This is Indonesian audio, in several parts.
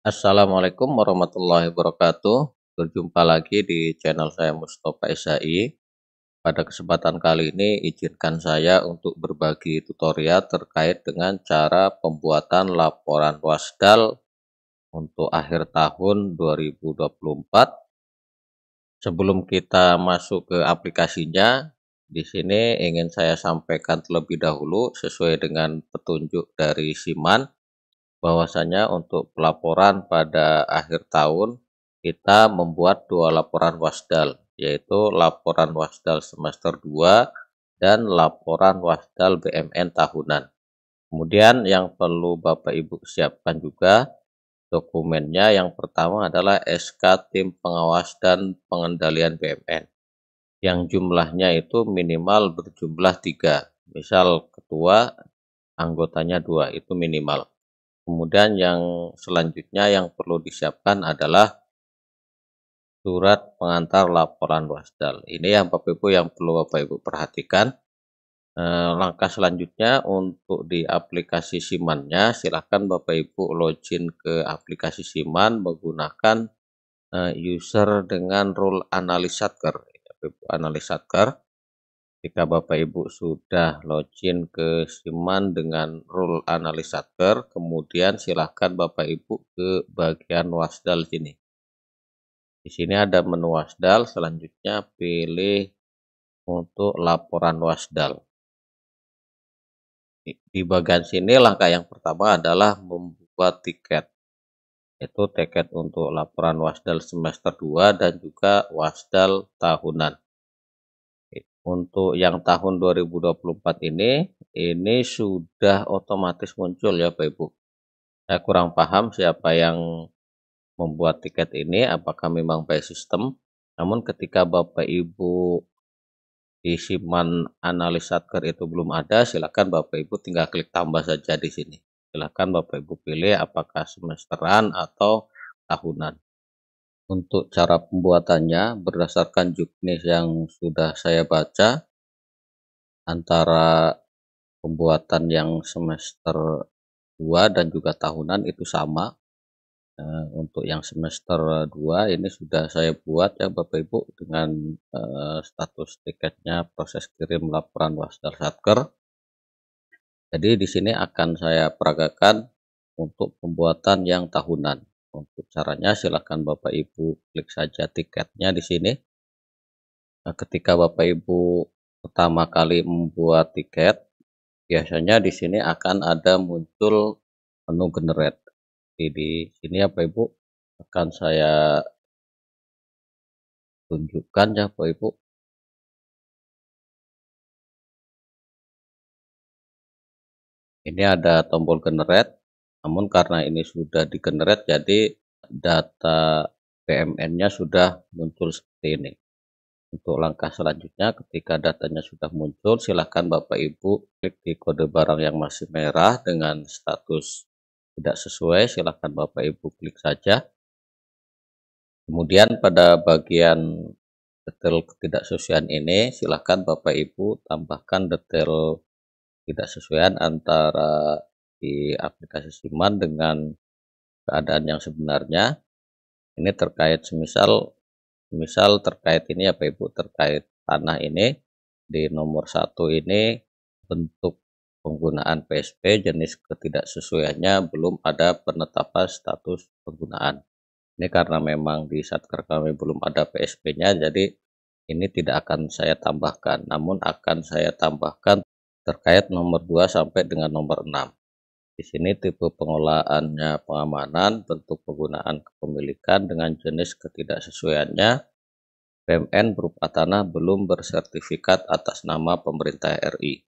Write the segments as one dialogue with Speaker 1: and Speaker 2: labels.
Speaker 1: Assalamualaikum warahmatullahi wabarakatuh. Berjumpa lagi di channel saya Mustofa SHI. Pada kesempatan kali ini izinkan saya untuk berbagi tutorial terkait dengan cara pembuatan laporan wasdal untuk akhir tahun 2024. Sebelum kita masuk ke aplikasinya, di sini ingin saya sampaikan terlebih dahulu sesuai dengan petunjuk dari Siman, bahwasanya untuk pelaporan pada akhir tahun kita membuat dua laporan wasdal, yaitu laporan wasdal semester 2 dan laporan wasdal BMN tahunan. Kemudian yang perlu Bapak Ibu siapkan juga dokumennya. Yang pertama adalah SK Tim Pengawas dan Pengendalian BMN yang jumlahnya itu minimal berjumlah 3, misal ketua, anggotanya 2, itu minimal. Kemudian yang selanjutnya yang perlu disiapkan adalah surat pengantar laporan wasdal. Ini yang Bapak Ibu yang perlu Bapak Ibu perhatikan. Langkah selanjutnya untuk di aplikasi Simannya, silakan Bapak Ibu login ke aplikasi Siman menggunakan user dengan role Analysaker. Analysaker. Jika Bapak Ibu sudah login ke Siman dengan role Analysaker, kemudian silakan Bapak Ibu ke bagian wasdal sini. Di sini ada menu wasdal, selanjutnya pilih untuk laporan wasdal. Di bagian sini langkah yang pertama adalah membuat tiket. Itu tiket untuk laporan wasdal semester 2 dan juga wasdal tahunan. Untuk yang tahun 2024 ini sudah otomatis muncul ya Bapak Ibu. Saya kurang paham siapa yang membuat tiket ini, apakah memang by system. Namun ketika Bapak Ibu di Siman Analysaker itu belum ada, silakan Bapak Ibu tinggal klik tambah saja di sini. Silakan Bapak Ibu pilih apakah semesteran atau tahunan. Untuk cara pembuatannya berdasarkan juknis yang sudah saya baca, antara pembuatan yang semester 2 dan juga tahunan itu sama. Untuk yang semester 2 ini sudah saya buat ya Bapak Ibu dengan status tiketnya proses kirim laporan wasdal satker. Jadi di sini akan saya peragakan untuk pembuatan yang tahunan. Untuk caranya silakan Bapak Ibu klik saja tiketnya di sini. Nah, ketika Bapak Ibu pertama kali membuat tiket, biasanya di sini akan ada muncul menu generate. Di sini ya Bapak Ibu akan saya tunjukkan ya Bapak Ibu. Ini ada tombol generate, namun karena ini sudah di generate jadi data BMN-nya sudah muncul seperti ini. Untuk langkah selanjutnya, ketika datanya sudah muncul, silakan Bapak Ibu klik di kode barang yang masih merah dengan status tidak sesuai, silakan Bapak Ibu klik saja. Kemudian pada bagian detail ketidaksesuaian ini, silakan Bapak Ibu tambahkan detail ketidaksesuaian antara di aplikasi Siman dengan keadaan yang sebenarnya. Ini terkait misal terkait ini ya Bapak Ibu, terkait tanah ini di nomor 1 ini bentuk penggunaan PSP, jenis ketidaksesuaiannya belum ada penetapan status penggunaan. Ini karena memang di Satker kami belum ada PSP-nya, jadi ini tidak akan saya tambahkan, namun akan saya tambahkan terkait nomor 2 sampai dengan nomor 6. Di sini tipe pengolahannya pengamanan, bentuk penggunaan kepemilikan dengan jenis ketidaksesuaiannya, BMN berupa tanah belum bersertifikat atas nama pemerintah RI.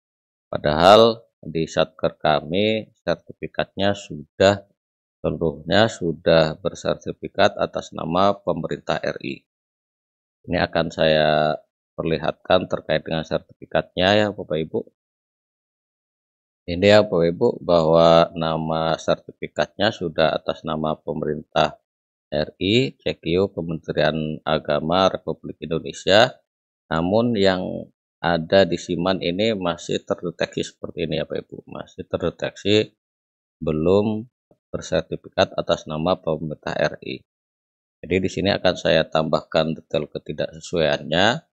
Speaker 1: Padahal di Satker kami sertifikatnya seluruhnya sudah bersertifikat atas nama pemerintah RI. Ini akan saya perlihatkan terkait dengan sertifikatnya ya Bapak Ibu. Ini ya Bapak Ibu bahwa nama sertifikatnya sudah atas nama pemerintah RI, CQ Kementerian Agama Republik Indonesia. Namun yang ada di Siman ini masih terdeteksi seperti ini ya Bapak Ibu, masih terdeteksi belum bersertifikat atas nama pemerintah RI. Jadi di sini akan saya tambahkan detail ketidaksesuaiannya.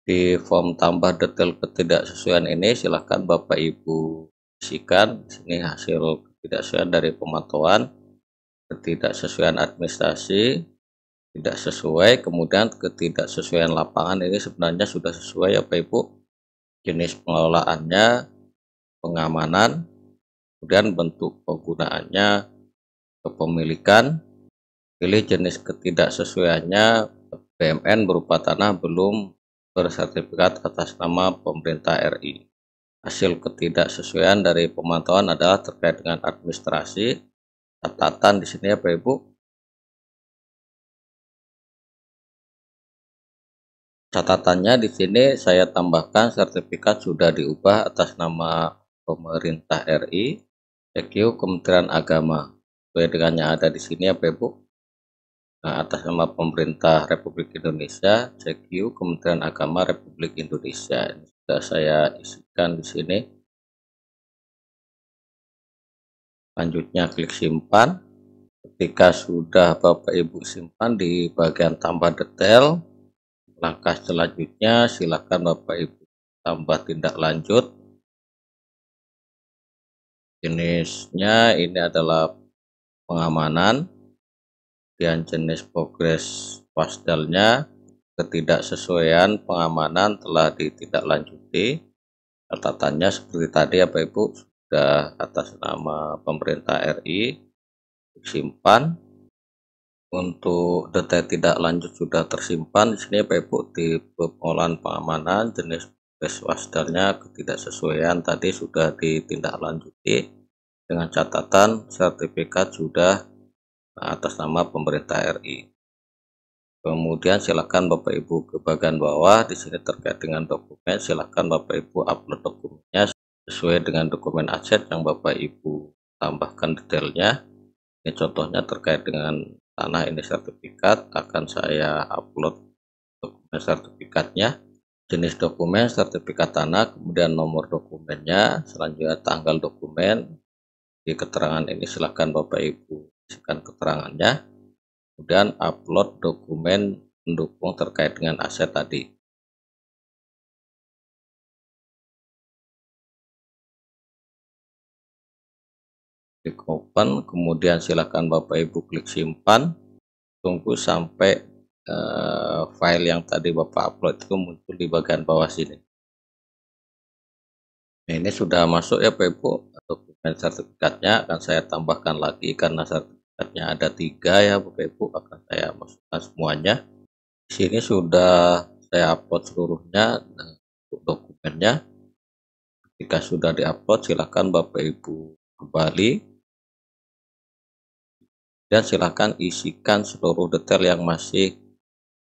Speaker 1: Di form tambah detail ketidaksesuaian ini silahkan Bapak Ibu isikan. Di sini hasil ketidaksesuaian dari pemantauan, ketidaksesuaian administrasi, tidak sesuai, kemudian ketidaksesuaian lapangan ini sebenarnya sudah sesuai ya Bapak Ibu. Jenis pengelolaannya, pengamanan, kemudian bentuk penggunaannya, kepemilikan, pilih jenis ketidaksesuaiannya BMN berupa tanah belum bersertifikat atas nama pemerintah RI. Hasil ketidaksesuaian dari pemantauan adalah terkait dengan administrasi. Catatan di sini ya Bapak Ibu. Catatannya di sini saya tambahkan sertifikat sudah diubah atas nama pemerintah RI, CQ Kementerian Agama. Sesuai dengan yang ada di sini ya Bapak Ibu. Nah, atas nama pemerintah Republik Indonesia, CQ Kementerian Agama Republik Indonesia. Ini sudah saya isikan di sini. Selanjutnya klik simpan. Ketika sudah Bapak Ibu simpan di bagian tambah detail, langkah selanjutnya silakan Bapak Ibu tambah tindak lanjut. Jenisnya ini adalah pengamanan, dan jenis progres wasdalnya, ketidaksesuaian pengamanan telah ditindaklanjuti. Catatannya seperti tadi ya Bapak Ibu, sudah atas nama pemerintah RI, simpan. Untuk detail tidak lanjut sudah tersimpan di sini Bapak Ibu. Di pengolahan pengamanan, jenis wasdalnya, ketidaksesuaian tadi sudah ditindaklanjuti dengan catatan sertifikat sudah atas nama pemerintah RI. Kemudian silakan Bapak Ibu ke bagian bawah, di sini terkait dengan dokumen, silakan Bapak Ibu upload dokumennya sesuai dengan dokumen aset yang Bapak Ibu tambahkan detailnya. Ini contohnya terkait dengan tanah, ini sertifikat, akan saya upload dokumen sertifikatnya, jenis dokumen sertifikat tanah, kemudian nomor dokumennya, selanjutnya tanggal dokumen. Di keterangan ini silahkan Bapak Ibu isikan keterangannya, kemudian upload dokumen pendukung terkait dengan aset tadi. Klik open, kemudian silakan Bapak Ibu klik simpan, tunggu sampai file yang tadi Bapak upload itu muncul di bagian bawah sini. Nah, ini sudah masuk ya Bapak Ibu, dokumen sertifikatnya akan saya tambahkan lagi karena sertifikatnya ada 3 ya Bapak Ibu, akan saya masukkan semuanya. Di sini sudah saya upload seluruhnya untuk dokumennya. Ketika sudah diupload, silakan Bapak Ibu kembali dan silakan isikan seluruh detail yang masih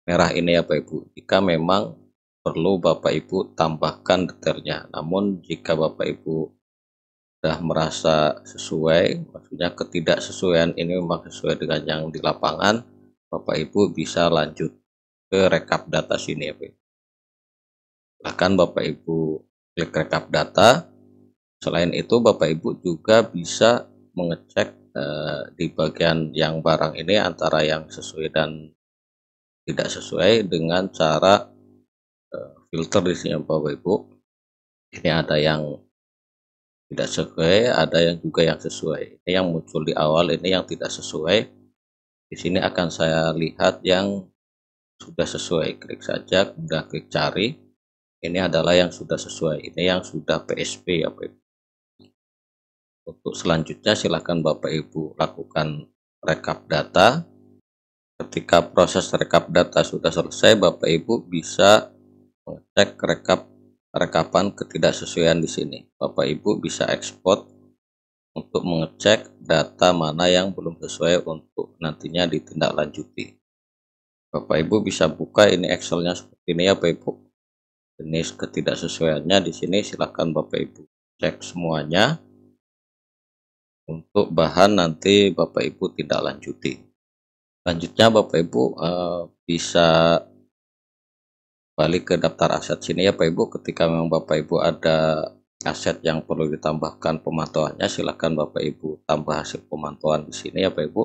Speaker 1: merah ini ya Bapak Ibu. Jika memang perlu Bapak Ibu tambahkan detailnya. Namun jika Bapak Ibu sudah merasa sesuai, maksudnya ketidaksesuaian ini memang sesuai dengan yang di lapangan, Bapak Ibu bisa lanjut ke rekap data sini ya Bapak Ibu. Silahkan Bapak Ibu klik rekap data. Selain itu Bapak Ibu juga bisa mengecek di bagian yang barang ini antara yang sesuai dan tidak sesuai dengan cara filter di sini Bapak Ibu. Ini ada yang tidak sesuai, ada yang juga yang sesuai. Ini yang muncul di awal, ini yang tidak sesuai. Di sini akan saya lihat yang sudah sesuai. Klik saja, kemudian klik cari. Ini adalah yang sudah sesuai. Ini yang sudah PSP ya Bapak Ibu. Untuk selanjutnya silakan Bapak Ibu lakukan rekap data. Ketika proses rekap data sudah selesai, Bapak Ibu bisa mengecek rekapan ketidaksesuaian di sini. Bapak Ibu bisa ekspor untuk mengecek data mana yang belum sesuai untuk nantinya ditindaklanjuti. Bapak Ibu bisa buka ini Excelnya seperti ini ya Bapak Ibu. Jenis ketidaksesuaiannya di sini silakan Bapak Ibu cek semuanya. Untuk bahan nanti Bapak Ibu tidak lanjuti. Selanjutnya Bapak Ibu bisa balik ke daftar aset sini ya Bapak Ibu. Ketika memang Bapak Ibu ada aset yang perlu ditambahkan pemantauannya, silakan Bapak Ibu tambah hasil pemantauan di sini ya Bapak Ibu.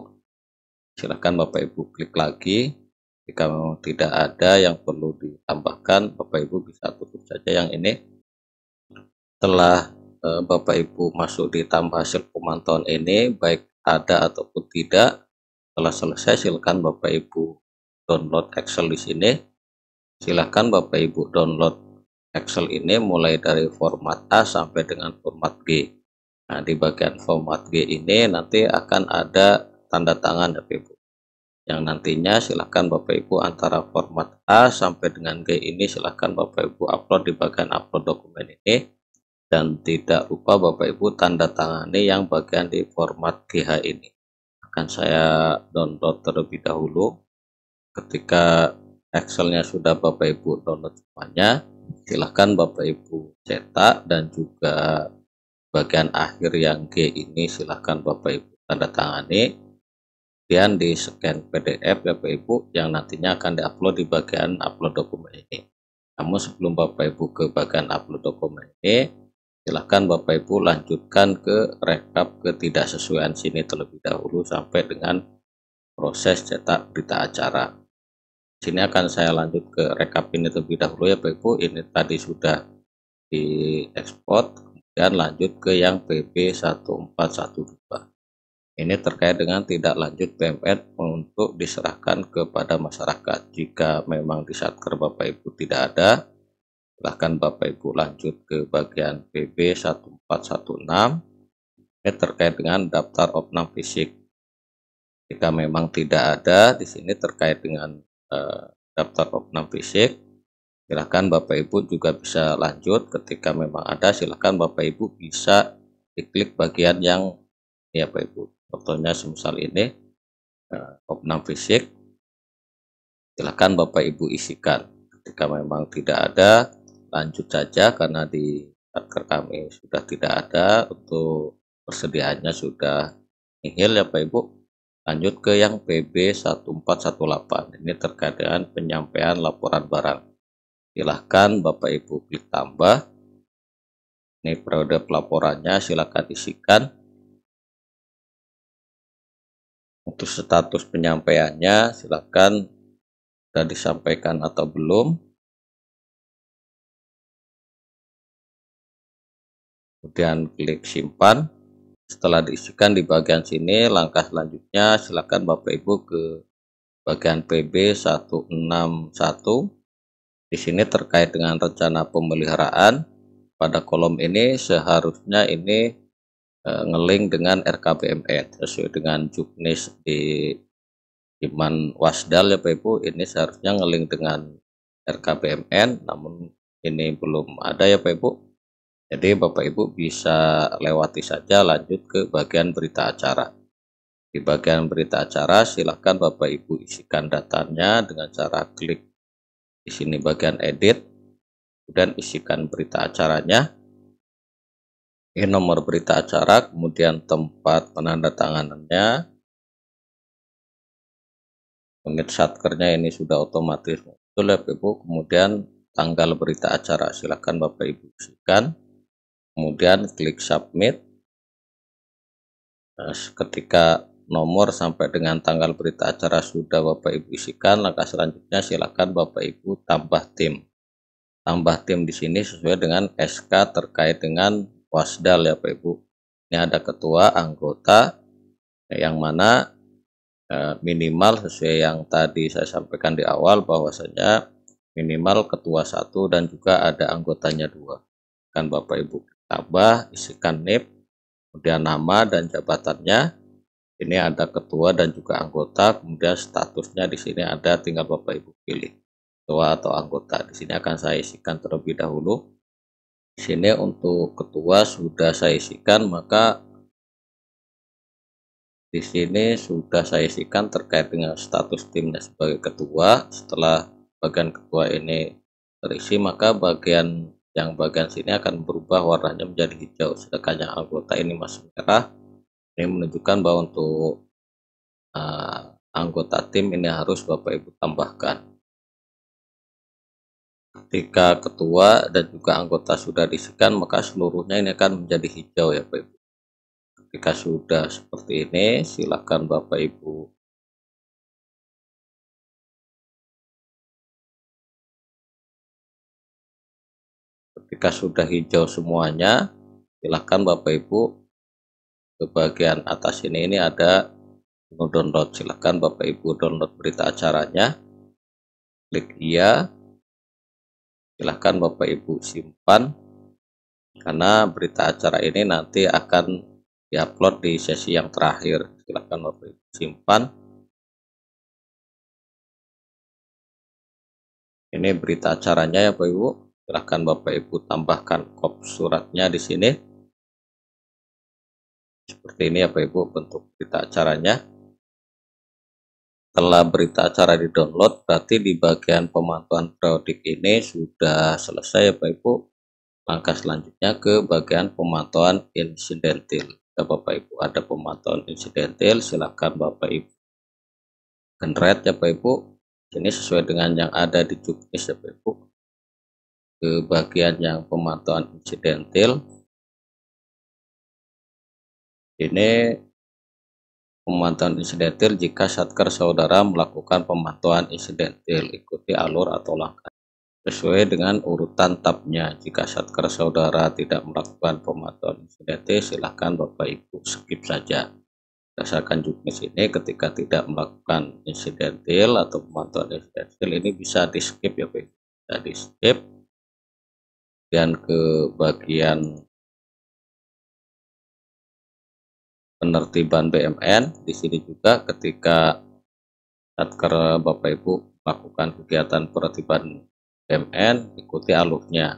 Speaker 1: Silakan Bapak Ibu klik lagi. Jika memang tidak ada yang perlu ditambahkan, Bapak Ibu bisa tutup saja yang ini. Setelah Bapak Ibu masuk di tambah hasil pemantauan ini, baik ada ataupun tidak, setelah selesai silakan Bapak Ibu download Excel di sini. Silakan Bapak Ibu download Excel ini mulai dari format A sampai dengan format G. Nah, di bagian format G ini nanti akan ada tanda tangan Bapak Ibu. Yang nantinya silakan Bapak Ibu antara format A sampai dengan G ini silakan Bapak Ibu upload di bagian upload dokumen ini. Dan tidak lupa Bapak Ibu tanda tangani yang bagian di format GH ini. Akan saya download terlebih dahulu. Ketika Excelnya sudah Bapak Ibu download semuanya, silahkan Bapak Ibu cetak dan juga bagian akhir yang G ini silahkan Bapak Ibu tanda tangani. Kemudian di scan PDF Bapak Ibu yang nantinya akan diupload di bagian upload dokumen ini. Namun sebelum Bapak Ibu ke bagian upload dokumen ini, silahkan Bapak Ibu lanjutkan ke rekap ketidaksesuaian sini terlebih dahulu sampai dengan proses cetak berita acara. Sini akan saya lanjut ke rekap ini terlebih dahulu ya Bapak Ibu. Ini tadi sudah diekspor, kemudian lanjut ke yang PB1412. Ini terkait dengan tidak lanjut PMN untuk diserahkan kepada masyarakat. Jika memang di Satker Bapak Ibu tidak ada, silahkan Bapak Ibu lanjut ke bagian PB1416. Ini terkait dengan daftar opnam fisik. Jika memang tidak ada di sini terkait dengan daftar opnam fisik, silahkan Bapak Ibu juga bisa lanjut. Ketika memang ada, silahkan Bapak Ibu bisa diklik bagian yang ya Bapak Ibu. Contohnya semisal ini opnam fisik, silahkan Bapak Ibu isikan. Ketika memang tidak ada, lanjut saja karena di Satker kami sudah tidak ada, untuk persediaannya sudah nihil ya Bapak Ibu. Lanjut ke yang PB1418. Ini terkait dengan penyampaian laporan barang. Silahkan Bapak Ibu klik tambah. Ini periode pelaporannya silahkan isikan. Untuk status penyampaiannya silahkan sudah disampaikan atau belum. Kemudian klik simpan. Setelah diisikan di bagian sini, langkah selanjutnya silakan Bapak Ibu ke bagian PB161. Di sini terkait dengan rencana pemeliharaan. Pada kolom ini seharusnya ini ngeling dengan RKBMN sesuai dengan juknis di Iman Wasdal ya Bapak Ibu. Ini seharusnya ngeling dengan RKBMN, namun ini belum ada ya Bapak Ibu. Jadi Bapak Ibu bisa lewati saja, lanjut ke bagian berita acara. Di bagian berita acara silahkan Bapak Ibu isikan datanya dengan cara klik di sini bagian edit, dan isikan berita acaranya. Ini nomor berita acara, kemudian tempat penandatanganannya. Unit satkernya ini sudah otomatis muncul ya Bapak Ibu. Kemudian tanggal berita acara silahkan Bapak Ibu isikan. Kemudian klik submit. Nah, ketika nomor sampai dengan tanggal berita acara sudah Bapak Ibu isikan, langkah selanjutnya silakan Bapak Ibu tambah tim. Tambah tim di sini sesuai dengan SK terkait dengan Wasdal ya Bapak Ibu. Ini ada ketua, anggota, yang mana minimal sesuai yang tadi saya sampaikan di awal bahwasanya minimal ketua 1 dan juga ada anggotanya 2. Kan Bapak Ibu tambah, isikan NIP, kemudian nama dan jabatannya. Ini ada ketua dan juga anggota, kemudian statusnya di sini ada, tinggal Bapak Ibu pilih ketua atau anggota. Di sini akan saya isikan terlebih dahulu. Di sini untuk ketua sudah saya isikan, maka di sini sudah saya isikan terkait dengan status timnya sebagai ketua. Setelah bagian ketua ini terisi, maka bagian sini akan berubah warnanya menjadi hijau, sedangkan yang anggota ini masih merah. Ini menunjukkan bahwa untuk anggota tim ini harus Bapak Ibu tambahkan. Ketika ketua dan juga anggota sudah diisikan, maka seluruhnya ini akan menjadi hijau ya Bapak Ibu. Ketika sudah seperti ini, silakan Bapak Ibu ketika sudah hijau semuanya, silakan Bapak Ibu ke bagian atas ini ada menu download. Silakan Bapak Ibu download berita acaranya, klik iya, silakan Bapak Ibu simpan, karena berita acara ini nanti akan diupload di sesi yang terakhir. Silakan Bapak Ibu simpan. Ini berita acaranya ya Bapak Ibu. Silakan Bapak Ibu tambahkan kop suratnya di sini. Seperti ini ya Bapak Ibu bentuk berita acaranya. Setelah berita acara di-download, berarti di bagian pemantauan periodik ini sudah selesai ya Bapak Ibu. Langkah selanjutnya ke bagian pemantauan insidentil. Ya Bapak Ibu, ada pemantauan insidentil, silakan Bapak Ibu generate ya Bapak Ibu. Ini sesuai dengan yang ada di juknis ya Bapak Ibu. Ke bagian yang pemantauan insidentil. Ini pemantauan insidentil jika satker saudara melakukan pemantauan insidentil, ikuti alur atau langkah sesuai dengan urutan tabnya. Jika satker saudara tidak melakukan pemantauan insidentil, silahkan Bapak Ibu skip saja. Berdasarkan juknis ini, ketika tidak melakukan insidentil atau pemantauan insidentil ini bisa di skip ya Bapak Ibu. Bisa di skip. Dan ke bagian penertiban BMN, di sini juga ketika satker Bapak Ibu melakukan kegiatan penertiban BMN, ikuti alurnya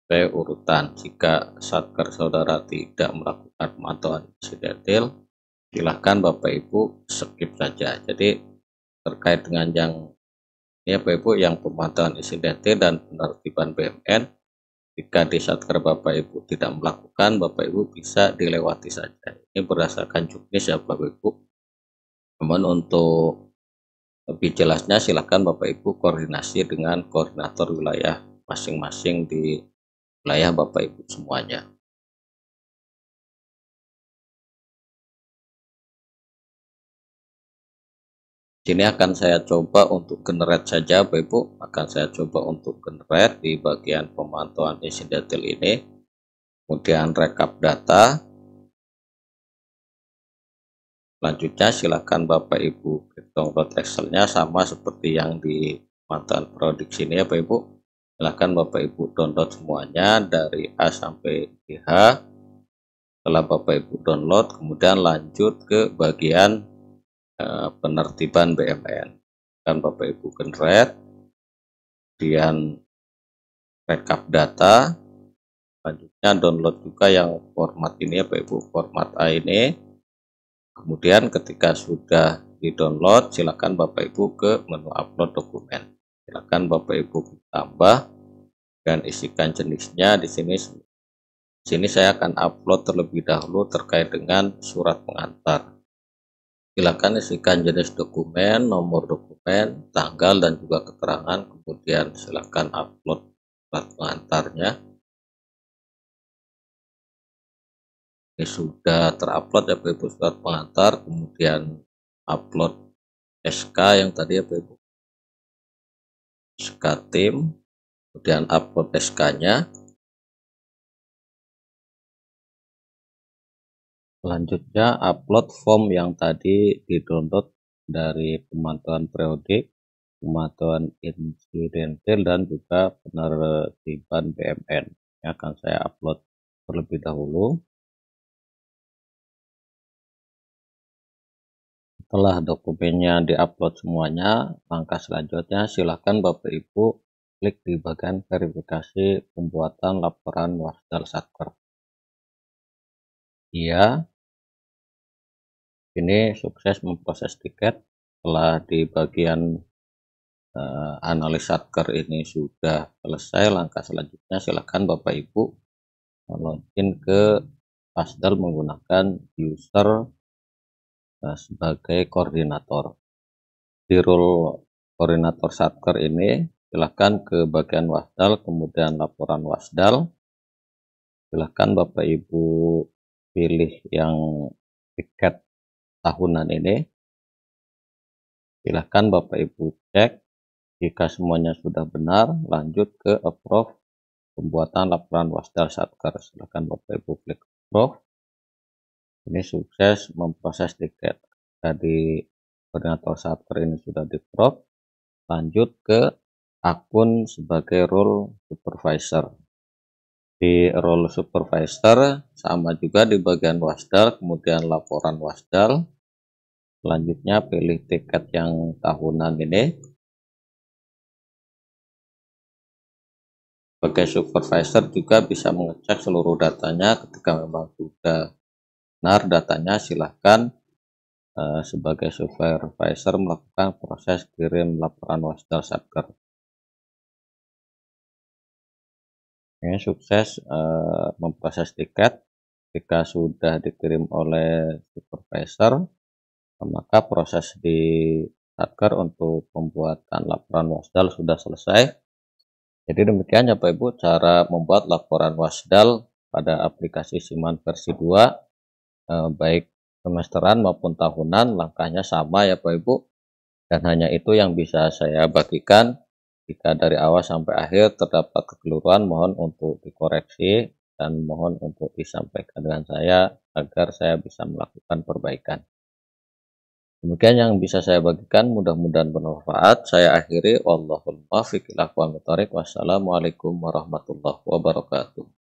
Speaker 1: sesuai urutan. Jika satker saudara tidak melakukan pemantauan insidentil, silahkan Bapak Ibu skip saja. Jadi terkait dengan yang ini Bapak Ibu, yang pemantauan insidentil dan penertiban BMN, jika di satker Bapak Ibu tidak melakukan, Bapak Ibu bisa dilewati saja. Ini berdasarkan juknis ya Bapak Ibu. Namun untuk lebih jelasnya silahkan Bapak Ibu koordinasi dengan koordinator wilayah masing-masing di wilayah Bapak Ibu semuanya. Sini akan saya coba untuk generate saja Bapak Ibu. Akan saya coba untuk generate di bagian pemantauan insidentil ini. Kemudian rekap data. Selanjutnya silakan Bapak Ibu download Excelnya sama seperti yang di pemantauan periodik sini ya Bapak Ibu. Silakan Bapak Ibu download semuanya dari A sampai H. Setelah Bapak Ibu download, kemudian lanjut ke bagian penertiban BMN. Dan Bapak Ibu generate, kemudian rekap data. Selanjutnya download juga yang format ini ya Bapak Ibu, format A ini. Kemudian ketika sudah di-download, silakan Bapak Ibu ke menu upload dokumen. Silakan Bapak Ibu tambah dan isikan jenisnya di sini. Di sini saya akan upload terlebih dahulu terkait dengan surat pengantar. Silakan isikan jenis dokumen, nomor dokumen, tanggal dan juga keterangan. Kemudian silakan upload surat pengantarnya. Ini sudah terupload ya Bapak Ibu surat pengantar, kemudian upload SK yang tadi ya Bapak Ibu, SK tim, kemudian upload SK-nya. Selanjutnya upload form yang tadi di-download dari pemantauan periodik, pemantauan insidentil dan juga penertiban BMN. Ini akan saya upload terlebih dahulu. Setelah dokumennya diupload semuanya, langkah selanjutnya silakan Bapak Ibu klik di bagian verifikasi pembuatan laporan Wasdal Satker. Iya, ini sukses memproses tiket. Setelah di bagian analis Satker ini sudah selesai, langkah selanjutnya silakan Bapak Ibu login ke Wasdal menggunakan user sebagai koordinator. Di role koordinator Satker ini silahkan ke bagian wasdal, kemudian laporan wasdal. Silahkan Bapak Ibu pilih yang tiket tahunan ini. Silahkan Bapak Ibu cek. Jika semuanya sudah benar, lanjut ke approve pembuatan laporan wasdal Satker. Silahkan Bapak Ibu klik approve. Ini sukses memproses tiket. Jadi koordinator Satker ini sudah di-approve. Lanjut ke akun sebagai role supervisor. Di role supervisor sama juga di bagian wasdal, kemudian laporan wasdal. Selanjutnya pilih tiket yang tahunan ini. Sebagai supervisor juga bisa mengecek seluruh datanya. Ketika memang sudah benar datanya, silahkan sebagai supervisor melakukan proses kirim laporan wasdal Satker. Ini sukses memproses tiket. Jika sudah dikirim oleh supervisor, maka proses di Satker untuk pembuatan laporan wasdal sudah selesai. Jadi demikian ya Bapak Ibu cara membuat laporan wasdal pada aplikasi Siman versi 2, baik semesteran maupun tahunan. Langkahnya sama ya Bapak Ibu, dan hanya itu yang bisa saya bagikan. Jika dari awal sampai akhir terdapat kekeliruan, mohon untuk dikoreksi dan mohon untuk disampaikan dengan saya agar saya bisa melakukan perbaikan. Demikian yang bisa saya bagikan, mudah-mudahan bermanfaat. Saya akhiri, wallahul muwaffiq ila aqwamit thoriq. Wassalamualaikum warahmatullahi wabarakatuh.